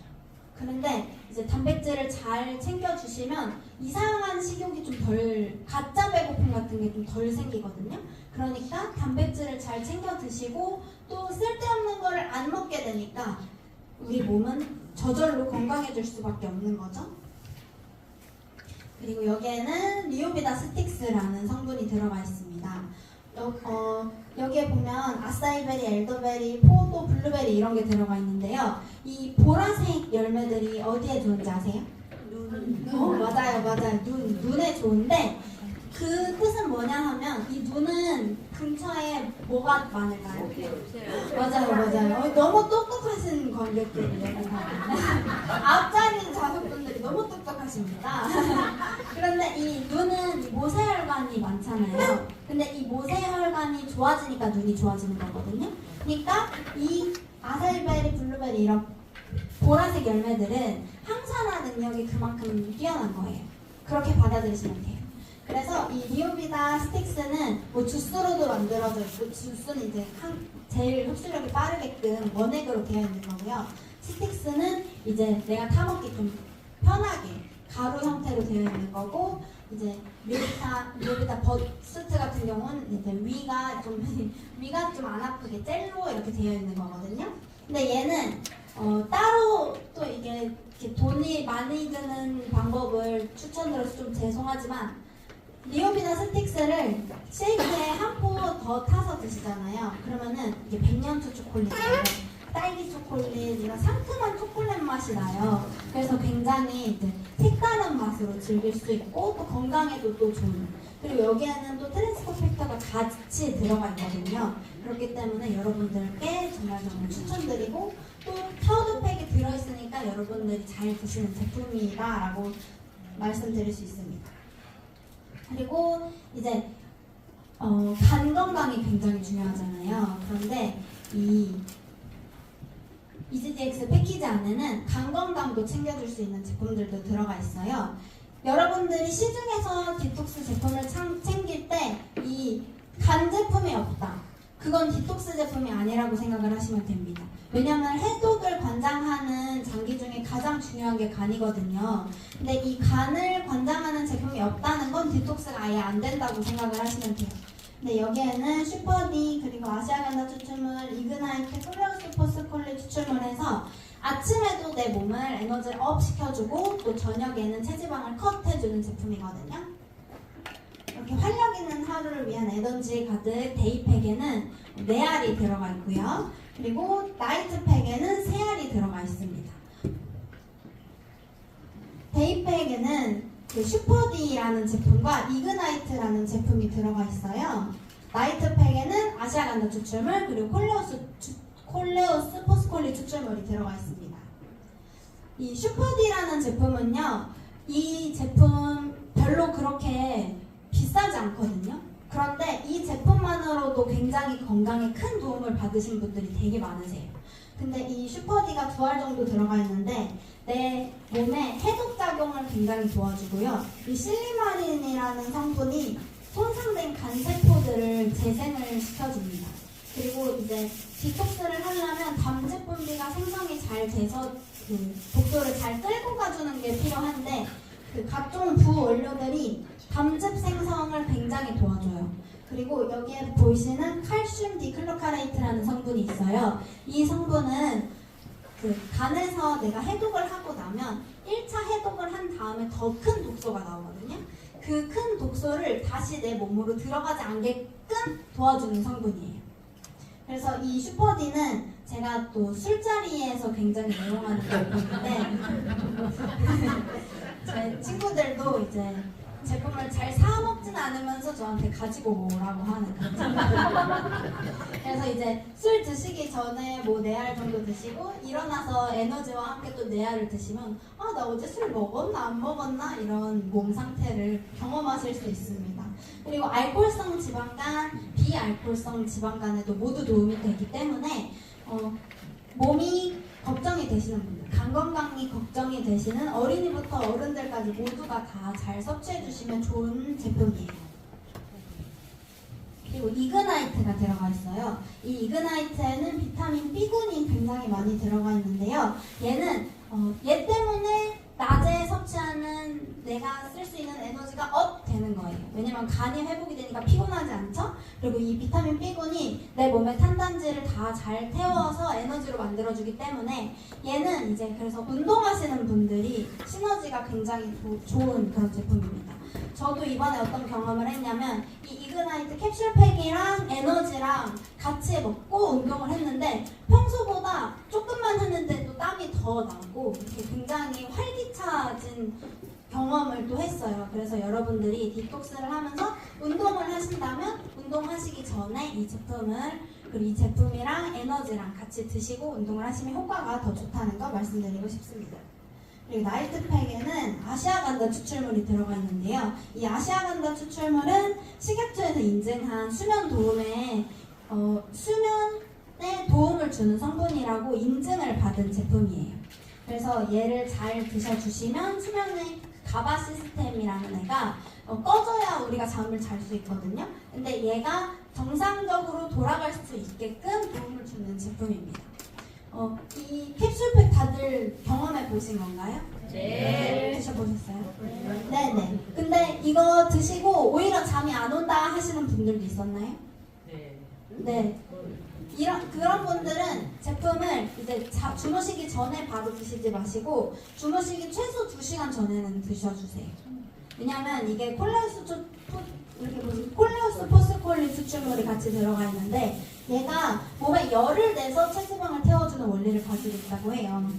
그런데 이제 단백질을 잘 챙겨주시면 이상한 식욕이 좀 덜, 가짜 배고픔 같은 게 좀 덜 생기거든요. 그러니까 단백질을 잘 챙겨 드시고 또 쓸데없는 거를 안 먹게 되니까 우리 몸은 저절로 건강해질 수밖에 없는 거죠. 그리고 여기에는 리오비다 스틱스라는 성분이 들어가 있습니다. 여기에 보면 아사이베리, 엘더베리, 포도, 블루베리 이런 게 들어가 있는데요. 이 보라색 열매들이 어디에 좋은지 아세요? 맞아요. 눈에 좋은데 그 뜻은 뭐냐 하면 이 눈은 근처에 뭐가 많을까요? 맞아요. 너무 똑똑하신 관객들이에요. 앞자리 자석분들이 너무 똑똑하십니다. 그런데 이 눈은 모세혈관이 많잖아요. 근데 이 모세혈관이 좋아지니까 눈이 좋아지는 거거든요. 그러니까 이 아사이베리, 블루베리 이런 보라색 열매들은 항산화 능력이 그만큼 뛰어난 거예요. 그렇게 받아들이시면 돼요. 그래서 이 리오비다 스틱스는 뭐 주스로도 만들어져 있고, 주스는 이제 제일 흡수력이 빠르게끔 원액으로 되어 있는 거고요. 스틱스는 이제 내가 타먹기 좀 편하게 가루 형태로 되어 있는 거고, 이제 리오비타 버스트 같은 경우는 이제 위가 좀 안 아프게 젤로 이렇게 되어 있는 거거든요. 근데 얘는 따로 또 이게 이렇게 돈이 많이 드는 방법을 추천드려서 좀 죄송하지만, 리오비다 스틱스를 쉐이크에 한 포 더 타서 드시잖아요. 그러면은 이게 백년초 초콜릿, 딸기 초콜릿 이런 상큼한 초콜릿 맛이 나요. 그래서 굉장히 이제 색다른 맛으로 즐길 수 있고 또 건강에도 또 좋은. 그리고 여기에는 또 트랜스포 팩터가 같이 들어가 있거든요. 그렇기 때문에 여러분들께 정말 추천드리고, 또 파우더팩이 들어있으니까 여러분들이 잘 드시는 제품이다라고 말씀드릴 수 있습니다. 그리고 이제 간 건강이 굉장히 중요하잖아요. 그런데 이 EasyDX 패키지 안에는 간 건강도 챙겨줄 수 있는 제품들도 들어가 있어요. 여러분들이 시중에서 디톡스 제품을 챙길 때 이 간 제품이 없다, 그건 디톡스 제품이 아니라고 생각을 하시면 됩니다. 왜냐하면 해독을 관장하는 장기 중에 가장 중요한 게 간이거든요. 근데 이 간을 관장하는 제품이 없다는 건 디톡스가 아예 안 된다고 생각을 하시면 돼요. 근데 여기에는 슈퍼디, 그리고 아시아간다 추출물, 이그나이트, 클로스 포스콜리 추출물 해서 아침에도 내 몸을 에너지를 업 시켜주고 또 저녁에는 체지방을 컷해주는 제품이거든요. 이렇게 활력 있는 하루를 위한 에너지 가득 데이팩에는 4알이 들어가 있고요. 그리고 나이트팩에는 3알이 들어가 있습니다. 데이팩에는 그 슈퍼디라는 제품과 이그나이트라는 제품이 들어가 있어요. 나이트팩에는 아시아간다 추출물, 그리고 콜레오스 포스콜리 추출물이 들어가 있습니다. 이 슈퍼디라는 제품은요, 이 제품 별로 그렇게 비싸지 않거든요. 그런데 이 제품만으로도 굉장히 건강에 큰 도움을 받으신 분들이 되게 많으세요. 근데 이 슈퍼디가 2알 정도 들어가 있는데 내 몸에 해독 작용을 굉장히 도와주고요. 이 실리마린이라는 성분이 손상된 간세포들을 재생을 시켜줍니다. 그리고 이제 디톡스를 하려면 담즙 분비가 생성이 잘 돼서 그 독소를 잘 끌고 가주는 게 필요한데 그 각종 부원료들이 담즙 생성을 굉장히 도와줘요. 그리고 여기에 보이시는 칼슘 디클로카레이트라는 성분이 있어요. 이 성분은 그 간에서 내가 해독을 하고 나면 1차 해독을 한 다음에 더 큰 독소가 나오거든요. 그 큰 독소를 다시 내 몸으로 들어가지 않게끔 도와주는 성분이에요. 그래서 이 슈퍼디는 제가 또 술자리에서 굉장히 애용하는 제품인데 제 친구들도 이제 제품을 잘 사 먹진 않으면서 저한테 가지고 오라고 하는 그런 제품. 그래서 이제 술 드시기 전에 뭐 4알 정도 드시고 일어나서 에너지와 함께 또 4알을 드시면 아, 나 어제 술 먹었나 안 먹었나 이런 몸 상태를 경험하실 수 있습니다. 그리고 알코올성 지방간, 비알코올성 지방간에도 모두 도움이 되기 때문에 몸이 걱정이 되시는 분들, 간 건강이 걱정이 되시는 어린이부터 어른들까지 모두가 다 잘 섭취해 주시면 좋은 제품이에요. 그리고 이그나이트가 들어가 있어요. 이 이그나이트에는 비타민 B군이 굉장히 많이 들어가 있는데요. 얘는 얘 때문에 낮에 섭취하는 내가 쓸 수 있는 에너지가 업 되는 거예요. 왜냐면 간이 회복이 되니까 피곤하지 않죠? 그리고 이 비타민 B군이 내 몸의 탄단지를 다 잘 태워서 에너지로 만들어주기 때문에 얘는 이제 그래서 운동하시는 분들이 시너지가 굉장히 좋은 그런 제품입니다. 저도 이번에 어떤 경험을 했냐면 이 이그나이트 캡슐팩이랑 에너지랑 같이 먹고 운동을 했는데 평소보다 조금만 했는데도 땀이 더 나고 이렇게 굉장히 활기차진 경험을 또 했어요. 그래서 여러분들이 디톡스를 하면서 운동을 하신다면 운동하시기 전에 이 제품을 그리고 이 제품이랑 에너지랑 같이 드시고 운동을 하시면 효과가 더 좋다는 거 말씀드리고 싶습니다. 그리고 나이트팩에는 아시아간다 추출물이 들어가 있는데요. 이 아시아간다 추출물은 식약처에서 인증한 수면 도움에 수면에 도움을 주는 성분이라고 인증을 받은 제품이에요. 그래서 얘를 잘 드셔주시면 수면의 가바 시스템이라는 애가 꺼져야 우리가 잠을 잘 수 있거든요. 근데 얘가 정상적으로 돌아갈 수 있게끔 도움을 주는 제품입니다. 이 캡슐팩 다들 경험해 보신 건가요? 네. 드셔보셨어요? 네네. 근데 이거 드시고 오히려 잠이 안 온다 하시는 분들도 있었나요? 네. 네. 그런 분들은 제품을 이제 주무시기 전에 바로 드시지 마시고 주무시기 최소 2시간 전에는 드셔주세요. 왜냐면 이게 콜레우스 포스콜린 추출물이 같이 들어가 있는데 얘가 몸에 열을 내서 체지방을 태워주는 원리를 가지고 있다고 해요.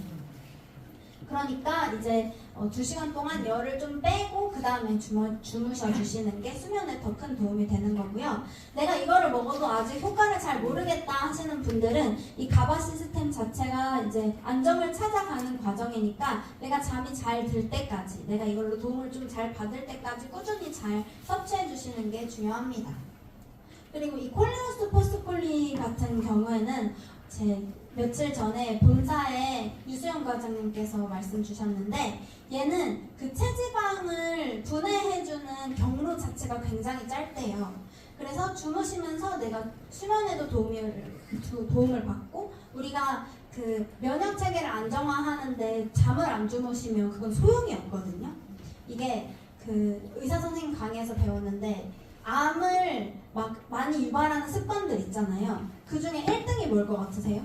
그러니까 이제 2시간 동안 열을 좀 빼고 그 다음에 주무셔 주시는 게 수면에 더 큰 도움이 되는 거고요. 내가 이거를 먹어도 아직 효과를 잘 모르겠다 하시는 분들은 이 가바 시스템 자체가 이제 안정을 찾아가는 과정이니까 내가 잠이 잘 들 때까지 내가 이걸로 도움을 좀 잘 받을 때까지 꾸준히 잘 섭취해 주시는 게 중요합니다. 그리고 이 콜레우스 포스콜린 같은 경우에는 제 며칠 전에 본사에 유수영 과장님께서 말씀 주셨는데 얘는 그 체지방을 분해해주는 경로 자체가 굉장히 짧대요. 그래서 주무시면서 내가 수면에도 도움을 받고 우리가 그 면역 체계를 안정화하는데 잠을 안 주무시면 그건 소용이 없거든요. 이게 그 의사 선생님 강의에서 배웠는데 암을 막 많이 유발하는 습관들 있잖아요. 그 중에 1등이 뭘 것 같으세요?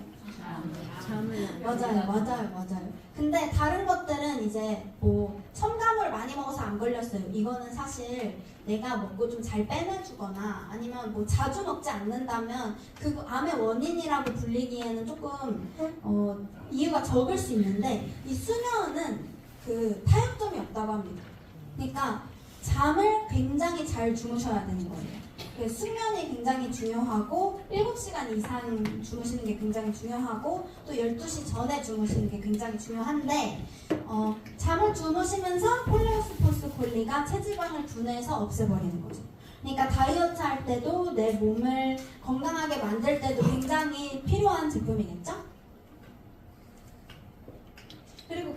맞아요. 근데 다른 것들은 이제 뭐 첨가물 많이 먹어서 안 걸렸어요. 이거는 사실 내가 먹고 좀 잘 빼내주거나 아니면 뭐 자주 먹지 않는다면 그 암의 원인이라고 불리기에는 조금 이유가 적을 수 있는데 이 수면은 그 타협점이 없다고 합니다. 그러니까 잠을 굉장히 잘 주무셔야 되는 거예요. 수면이 굉장히 중요하고 7시간 이상 주무시는 게 굉장히 중요하고 또 12시 전에 주무시는 게 굉장히 중요한데 잠을 주무시면서 콜레우스 포스콜리가 체지방을 분해해서 없애버리는 거죠. 그러니까 다이어트 할 때도 내 몸을 건강하게 만들 때도 굉장히 필요한 제품이겠죠?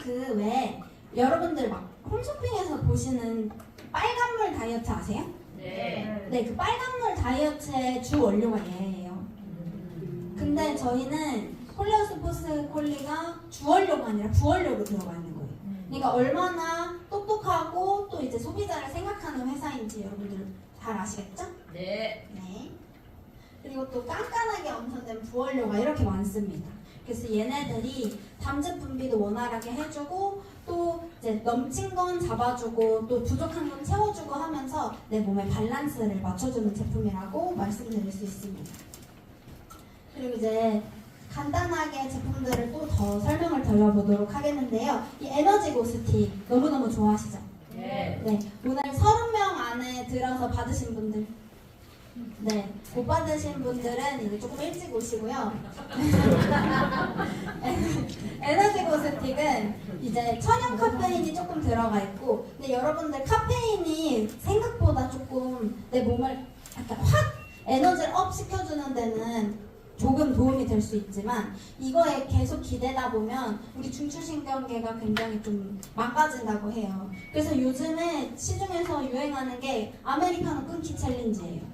그 왜 여러분들 막 홈쇼핑에서 보시는 빨간물 다이어트 아세요? 네. 네, 그 빨간물 다이어트의 주 원료가 얘예요. 근데 저희는 콜레오스 포스콜리가 주 원료가 아니라 부원료로 들어가 있는 거예요. 그러니까 얼마나 똑똑하고 또 이제 소비자를 생각하는 회사인지 여러분들 잘 아시겠죠? 네. 네. 그리고 또 깐깐하게 엄선된 부원료가 이렇게 많습니다. 그래서 얘네들이 담즙 분비도 원활하게 해주고 또 이제 넘친 건 잡아주고 또 부족한 건 채워주고 하면서 내 몸의 밸런스를 맞춰주는 제품이라고 말씀드릴 수 있습니다. 그리고 이제 간단하게 제품들을 또 더 설명을 드려보도록 하겠는데요. 이 에너지 고스틱 너무너무 좋아하시죠? 네. 네. 오늘 30명 안에 들어서 받으신 분들 네, 못 받으신 분들은 이제 조금 일찍 오시고요. 에너지 고스틱은 이제 천연 카페인이 조금 들어가 있고, 근데 여러분들 카페인이 생각보다 조금 내 몸을 약간 확 에너지를 업 시켜주는 데는 조금 도움이 될 수 있지만 이거에 계속 기대다 보면 우리 중추신경계가 굉장히 좀 망가진다고 해요. 그래서 요즘에 시중에서 유행하는 게 아메리카노 끊기 챌린지예요.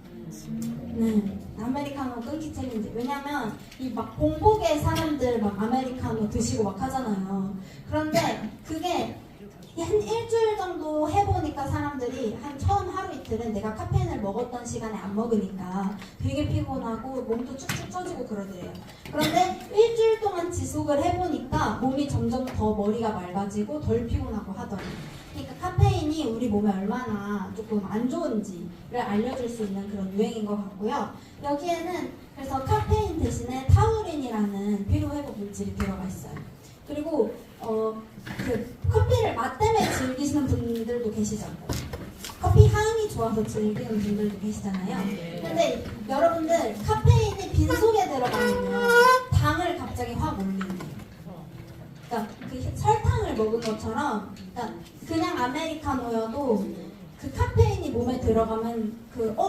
네, 아메리카노 끊기 챌린지. 왜냐면 이 막 공복에 사람들 막 아메리카노 드시고 막 하잖아요. 그런데 그게 한 일주일 정도 해보니까 사람들이 한 처음 하루 이틀은 내가 카페인을 먹었던 시간에 안 먹으니까 되게 피곤하고 몸도 축축 처지고 그러더래요. 그런데 일주일 동안 지속을 해보니까 몸이 점점 더 머리가 맑아지고 덜 피곤하고 하더래요. 그러니까 카페인이 우리 몸에 얼마나 조금 안 좋은지를 알려줄 수 있는 그런 유행인 것 같고요. 여기에는 그래서 카페인 대신에 타우린이라는 피로회복 물질이 들어가 있어요. 그리고 그 커피를 맛 때문에 즐기시는 분들도 계시죠. 커피 향이 좋아서 즐기는 분들도 계시잖아요. 근데 여러분들 카페인이 빈속에 들어가면 당을 갑자기 확 올리는. 그러니까 그 설탕을 먹은 것처럼, 그러니까 그냥 아메리카노여도 그 카페인이 몸에 들어가면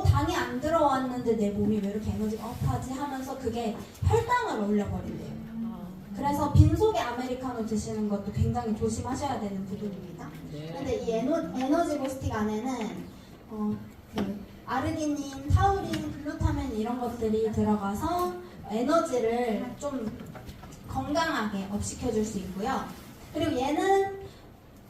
당이 안 들어왔는데 내 몸이 왜 이렇게 에너지가 업하지 하면서 그게 혈당을 올려버린대요. 그래서 빈속에 아메리카노 드시는 것도 굉장히 조심하셔야 되는 부분입니다. 그런데 이 에너지 고스틱 안에는 그 아르기닌, 타우린, 글루타민 이런 것들이 들어가서 에너지를 좀 건강하게 업시켜줄 수 있고요. 그리고 얘는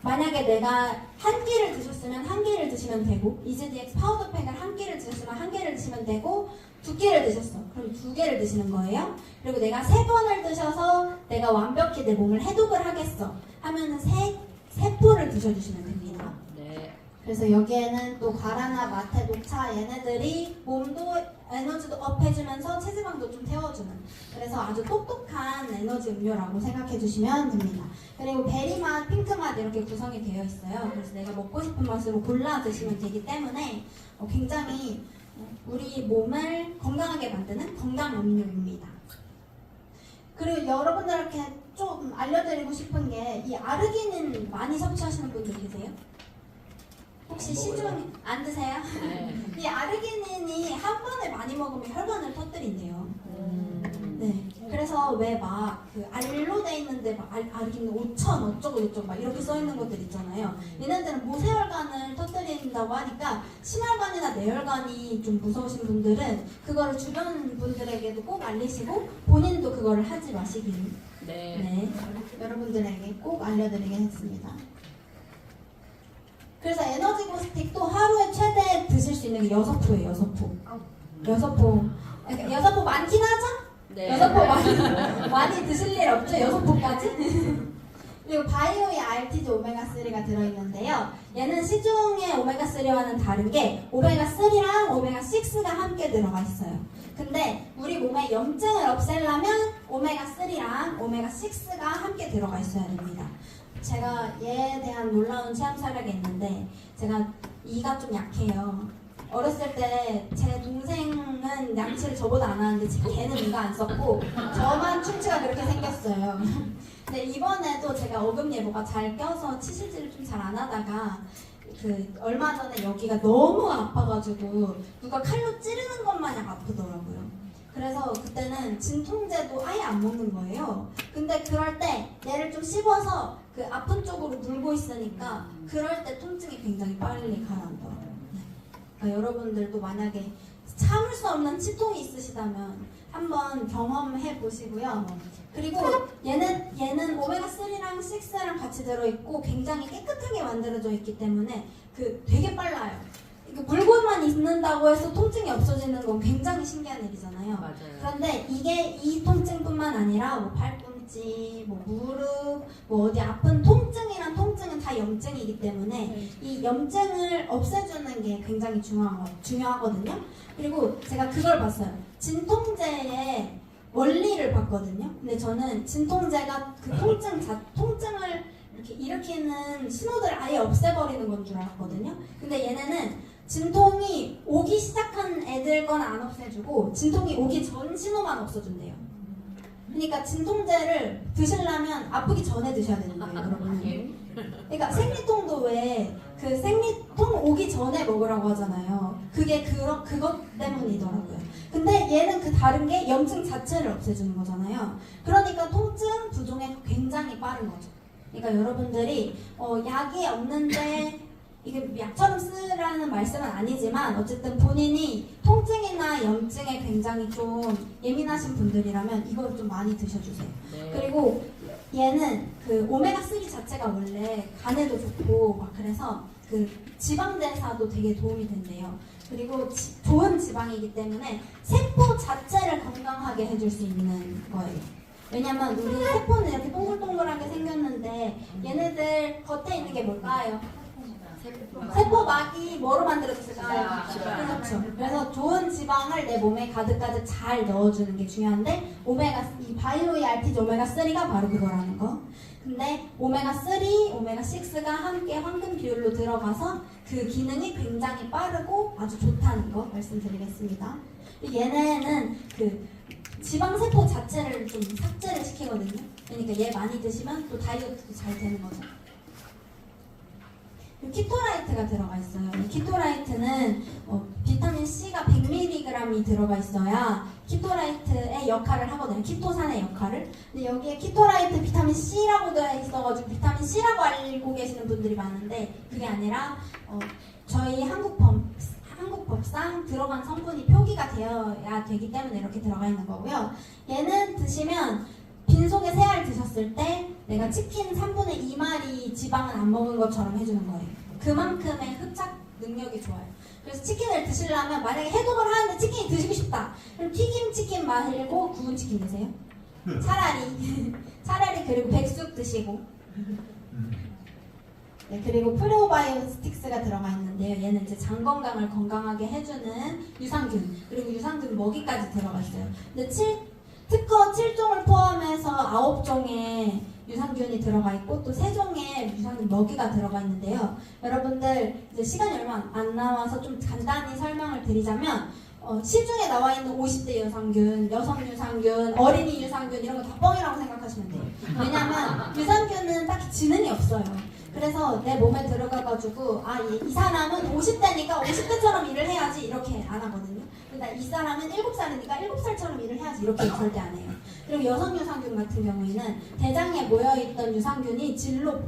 만약에 내가 한 끼를 드셨으면 한 끼를 드시면 되고, 이즈디엑스 파우더팩을 한 끼를 드셨으면 한 끼를 드시면 되고, 2끼를 드셨어. 그럼 2개를 드시는 거예요. 그리고 내가 3번을 드셔서 내가 완벽히 내 몸을 해독을 하겠어 하면은 3포를 드셔주시면 됩니다. 네. 그래서 여기에는 또 과라나, 마테, 녹차 얘네들이 몸도 에너지도 업 해주면서 체지방도 좀 태워주는, 그래서 아주 똑똑한 에너지 음료라고 생각해 주시면 됩니다. 그리고 베리맛, 핑크맛 이렇게 구성이 되어 있어요. 그래서 내가 먹고 싶은 맛으로 골라 드시면 되기 때문에 굉장히 우리 몸을 건강하게 만드는 건강 음료입니다. 그리고 여러분들께 좀 알려드리고 싶은 게, 이 아르기닌 많이 섭취하시는 분들 계세요? 혹시 시중에 안 드세요? 네. 이 아르기닌이 한 번에 많이 먹으면 혈관을 터뜨린대요. 네. 그래서 왜 막 그 알로 돼 있는데 막 아르기닌 5,000 어쩌고 저쩌고 막 이렇게 써 있는 것들 있잖아요. 얘네들은 모세혈관을 터뜨린다고 하니까 심혈관이나 뇌혈관이 좀 무서우신 분들은 그거를 주변 분들에게도 꼭 알리시고 본인도 그거를 하지 마시길. 네. 네. 여러분들에게 꼭 알려드리겠습니다. 그래서 에너지 고스틱도 하루에 최대 드실 수 있는 게 6포예요. 6포. 6포. 그러니까 6포 많긴 하죠? 네. 6포 많이 드실 일 없죠? 6포까지? 그리고 바이오의 RTG 오메가3가 들어있는데요. 얘는 시중의 오메가3와는 다른 게 오메가3랑 오메가6가 함께 들어가 있어요. 근데 우리 몸에 염증을 없애려면 오메가3랑 오메가6가 함께 들어가 있어야 됩니다. 제가 얘에 대한 놀라운 체험 사례가 있는데, 제가 이가 좀 약해요. 어렸을 때 제 동생은 양치를 저보다 안 하는데 걔는 이가 안 썼고 저만 충치가 그렇게 생겼어요. 근데 이번에도 제가 어금예보가 잘 껴서 치실질을 좀 잘 안 하다가 얼마 전에 여기가 너무 아파가지고 누가 칼로 찌르는 것 마냥 아프더라고요. 그래서 그때는 진통제도 아예 안 먹는 거예요. 근데 그럴 때 얘를 좀 씹어서 그 아픈 쪽으로 물고 있으니까 그럴 때 통증이 굉장히 빨리 가라앉더라고요. 네. 그러니까 여러분들도 만약에 참을 수 없는 치통이 있으시다면 한번 경험해 보시고요. 그리고 얘는 오메가3랑 6랑 같이 들어있고 굉장히 깨끗하게 만들어져 있기 때문에 그 되게 빨라요. 이거 물고만 있는다고 해서 통증이 없어지는 건 굉장히 신기한 일이잖아요. 맞아요. 그런데 이게 이 통증뿐만 아니라 뭐 팔꿈치, 뭐 무릎, 뭐 어디 아픈 통증이란 통증은 다 염증이기 때문에 이 염증을 없애주는 게 굉장히 중요하거든요. 그리고 제가 그걸 봤어요. 진통제의 원리를 봤거든요. 근데 저는 진통제가 그 통증을 이렇게 일으키는 신호들을 아예 없애버리는 건 줄 알았거든요. 근데 얘네는 진통이 오기 시작한 애들 건 안 없애주고 진통이 오기 전 신호만 없어준대요. 그러니까 진통제를 드시려면 아프기 전에 드셔야 되는 거예요, 여러분. 그러니까 생리통도 왜 그 생리통 오기 전에 먹으라고 하잖아요. 그게 그것 때문이더라고요. 근데 얘는 그 다른 게 염증 자체를 없애주는 거잖아요. 그러니까 통증 부종에 굉장히 빠른 거죠. 그러니까 여러분들이 약이 없는데 이게 약처럼 쓰라는 말씀은 아니지만 어쨌든 본인이 통증이나 염증에 굉장히 좀 예민하신 분들이라면 이걸 좀 많이 드셔주세요. 네. 그리고 얘는 그 오메가3 자체가 원래 간에도 좋고 막 그래서 그 지방 대사도 되게 도움이 된대요. 그리고 좋은 지방이기 때문에 세포 자체를 건강하게 해줄 수 있는 거예요. 왜냐면 우리 세포는 이렇게 동글동글하게 생겼는데 얘네들 겉에 있는 게 뭘까요? 세포막이 뭐로 만들어졌을까요? 그렇죠. 그래서 좋은 지방을 내 몸에 가득가득 잘 넣어주는 게 중요한데 이 바이오이 RTG 오메가3가 바로 그거라는 거. 근데 오메가3, 오메가6가 함께 황금 비율로 들어가서 그 기능이 굉장히 빠르고 아주 좋다는 거 말씀드리겠습니다. 얘네는 그 지방세포 자체를 좀 삭제를 시키거든요. 그러니까 얘 많이 드시면 또 다이어트도 잘 되는 거죠. 키토라이트가 들어가 있어요. 이 키토라이트는 비타민 C가 100mg이 들어가 있어야 키토라이트의 역할을 하거든요. 키토산의 역할을. 근데 여기에 키토라이트 비타민 C라고 되어 있어가지고 비타민 C라고 알고 계시는 분들이 많은데 그게 아니라 저희 한국 법상 들어간 성분이 표기가 되어야 되기 때문에 이렇게 들어가 있는 거고요. 얘는 드시면 빈속에 3알 드셨을 때 내가 치킨 3분의 2마리 지방은 안 먹은 것처럼 해주는 거예요. 그만큼의 흡착 능력이 좋아요. 그래서 치킨을 드시려면 만약에 해독을 하는데 치킨이 드시고 싶다. 그럼 튀김 치킨 말고 구운 치킨 드세요. 차라리 그리고 백숙 드시고. 네, 그리고 프로바이오틱스가 들어가 있는데요. 얘는 이제 장 건강을 건강하게 해주는 유산균, 그리고 유산균 먹이까지 들어가 있어요. 근데 특허 7종을 포함해서 9종의 유산균이 들어가 있고 또 3종의 유산균 먹이가 들어가 있는데요. 여러분들 이제 시간이 얼마 안 남아서 좀 간단히 설명을 드리자면 시중에 나와 있는 50대 유산균, 여성 유산균, 어린이 유산균 이런 거 다 뻥이라고 생각하시면 돼요. 왜냐면 유산균은 딱히 지능이 없어요. 그래서 내 몸에 들어가가지고 이 사람은 50대니까 50대처럼 일을 해야지 이렇게 안 하거든요. 그러니까 이 사람은 7살이니까 7살처럼 일을 해야지 이렇게 절대 안 해요. 그리고 여성 유산균 같은 경우에는 대장에 모여있던 유산균이 질로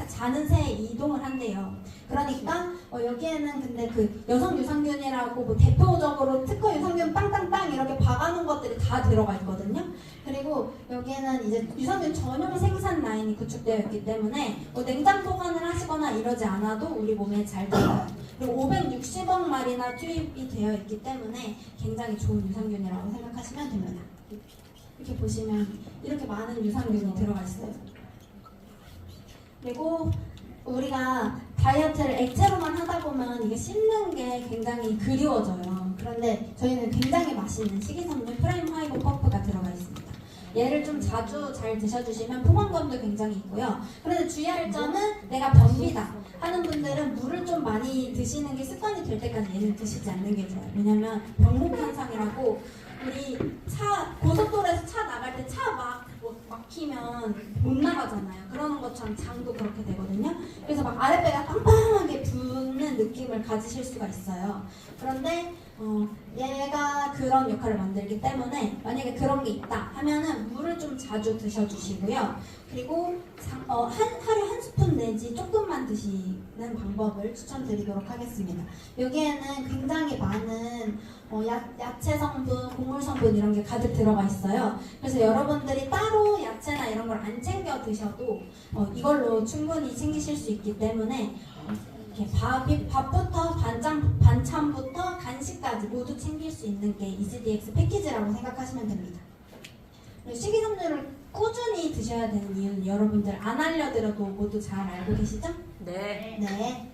자는 새에 이동을 한대요. 그러니까 여기에는 근데 그 여성 유산균이라고 뭐 대표적으로 특허 유산균 빵빵빵 이렇게 박아놓은 것들이 다 들어가 있거든요. 그리고 여기에는 이제 유산균 전용 생산 라인이 구축되어 있기 때문에 냉장 보관을 하시거나 이러지 않아도 우리 몸에 잘 들어가요. 그리고 560억 마리나 투입이 되어 있기 때문에 굉장히 좋은 유산균이라고 생각하시면 됩니다. 이렇게 보시면 이렇게 많은 유산균이 들어가 있어요. 그리고 우리가 다이어트를 액체로만 하다 보면 이게 씹는 게 굉장히 그리워져요. 그런데 저희는 굉장히 맛있는 식이섬유 프라임 파이버 퍼프가 들어가 있습니다. 얘를 좀 자주 잘 드셔주시면 포만감도 굉장히 있고요. 그런데 주의할 점은 내가 변비다 하는 분들은 물을 좀 많이 드시는 게 습관이 될 때까지 얘는 드시지 않는 게 좋아요. 왜냐면 병목 현상이라고 우리 고속도로에서 차 나갈 때 차 막히면 못 나가잖아요. 그러는 것처럼 장도 그렇게 되거든요. 그래서 막 아랫배가 빵빵하게 붓는 느낌을 가지실 수가 있어요. 그런데 얘가 그런 역할을 만들기 때문에 만약에 그런 게 있다 하면은 물을 좀 자주 드셔주시고요. 그리고 하루에 한 스푼 내지 조금만 드시는 방법을 추천드리도록 하겠습니다. 여기에는 굉장히 많은 야채 성분, 곡물 성분 이런 게 가득 들어가 있어요. 그래서 여러분들이 따로 야채나 이런 걸 안 챙겨 드셔도 이걸로 충분히 챙기실 수 있기 때문에 이렇게 밥부터 반찬부터 간식까지 모두 챙길 수 있는 게 EasyDX 패키지라고 생각하시면 됩니다. 그리고 식이섬유를 꾸준히 드셔야 되는 이유는 여러분들 안 알려드려도 모두 잘 알고 계시죠? 네. 네.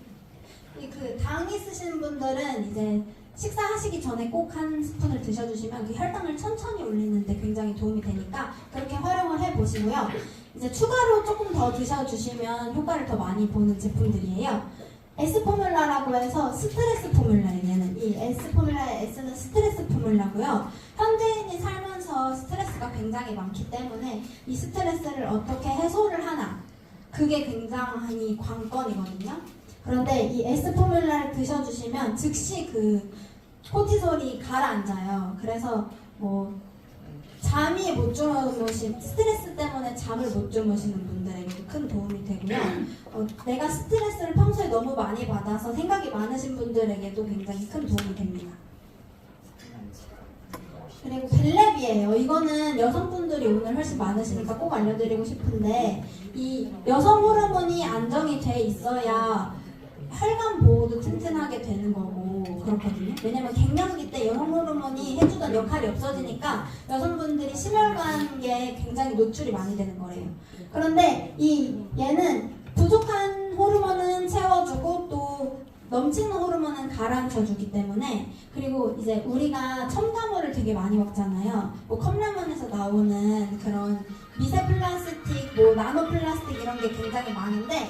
당 있으신 분들은 이제 식사하시기 전에 꼭 한 스푼을 드셔주시면 그 혈당을 천천히 올리는데 굉장히 도움이 되니까 그렇게 활용을 해보시고요. 이제 추가로 조금 더 드셔주시면 효과를 더 많이 보는 제품들이에요. S 포뮬라라고 해서 스트레스 포뮬라예요. 얘는 이 S 포뮬라의 S는 스트레스 포뮬라고요. 현대인이 살면서 스트레스가 굉장히 많기 때문에 이 스트레스를 어떻게 해소를 하나 그게 굉장히 관건이거든요. 그런데 이 S 포뮬라를 드셔주시면 즉시 그 코티솔이 가라앉아요. 그래서 잠이 못 주무신 스트레스 때문에 잠을 못 주무시는 분들에게도 큰 도움이 되고요. 내가 스트레스를 평소에 너무 많이 받아서 생각이 많으신 분들에게도 굉장히 큰 도움이 됩니다. 그리고 벨랩이에요. 이거는 여성분들이 오늘 훨씬 많으시니까 꼭 알려드리고 싶은데 이 여성 호르몬이 안정이 돼 있어야 혈관 보호도 튼튼하게 되는 거고 그렇거든요. 왜냐면 갱년기 때 여성 호르몬이 해주던 역할이 없어지니까 여성분들이 심혈관계에 굉장히 노출이 많이 되는 거래요. 그런데 얘는 부족한 호르몬은 채워주고 또 넘치는 호르몬은 가라앉혀주기 때문에 그리고 이제 우리가 첨가물을 되게 많이 먹잖아요. 컵라면에서 나오는 그런 미세 플라스틱, 나노 플라스틱 이런 게 굉장히 많은데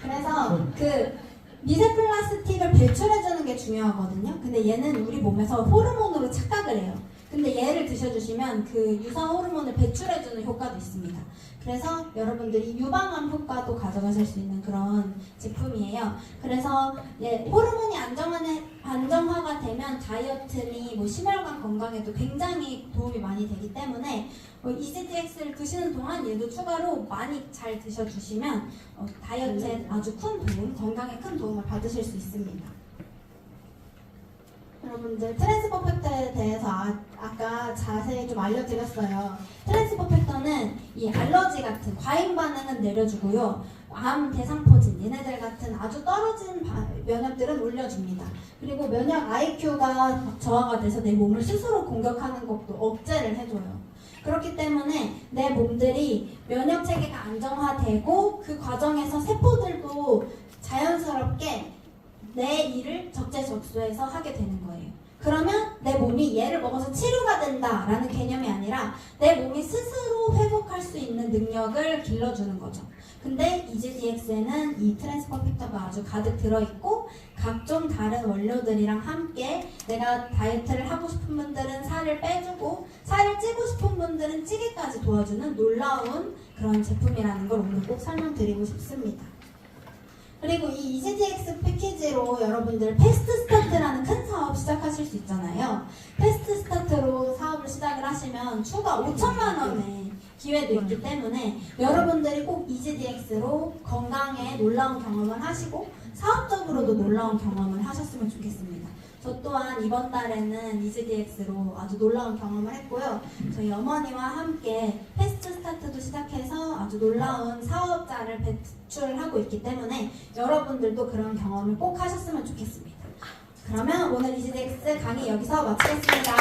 그래서 그 미세 플라스틱을 배출해주는 게 중요하거든요. 근데 얘는 우리 몸에서 호르몬으로 착각을 해요. 근데 얘를 드셔주시면 그 유사 호르몬을 배출해주는 효과도 있습니다. 그래서 여러분들이 유방암 효과도 가져가실 수 있는 그런 제품이에요. 그래서 호르몬이 안정화가 되면 다이어트니 심혈관 건강에도 굉장히 도움이 많이 되기 때문에 EasyDX를 드시는 동안 얘도 추가로 많이 잘 드셔주시면 다이어트에 아주 큰 도움, 건강에 큰 도움을 받으실 수 있습니다. 여러분들 트랜스퍼펙터에 대해서 아까 자세히 좀 알려드렸어요. 트랜스퍼펙터는 이 알러지 같은 과잉 반응은 내려주고요. 암, 대상포진 얘네들 같은 아주 떨어진 면역들은 올려줍니다. 그리고 면역 IQ가 저하가 돼서 내 몸을 스스로 공격하는 것도 억제를 해줘요. 그렇기 때문에 내 몸들이 면역 체계가 안정화되고 그 과정에서 세포들도 자연스럽게 내 일을 적재적소에서 하게 되는 거예요. 그러면 내 몸이 얘를 먹어서 치료가 된다라는 개념이 아니라 내 몸이 스스로 회복할 수 있는 능력을 길러주는 거죠. 근데 EasyDX에는 이 트랜스퍼펙터가 아주 가득 들어있고 각종 다른 원료들이랑 함께 내가 다이어트를 하고 싶은 분들은 살을 빼주고 살을 찌고 싶은 분들은 찌기까지 도와주는 놀라운 그런 제품이라는 걸 오늘 꼭 설명드리고 싶습니다. 그리고 이 EasyDX 패키지로 여러분들 패스트 스타트라는 큰 사업 시작하실 수 있잖아요. 패스트 스타트로 사업을 시작을 하시면 추가 5천만 원의 기회도 있기 때문에 여러분들이 꼭 EasyDX로 건강에 놀라운 경험을 하시고 사업적으로도 놀라운 경험을 하셨으면 좋겠습니다. 저 또한 이번 달에는 EasyDX로 아주 놀라운 경험을 했고요. 저희 어머니와 함께 패스트 스타트도 시작해서 아주 놀라운 사업자를 배출하고 있기 때문에 여러분들도 그런 경험을 꼭 하셨으면 좋겠습니다. 그러면 오늘 EasyDX 강의 여기서 마치겠습니다.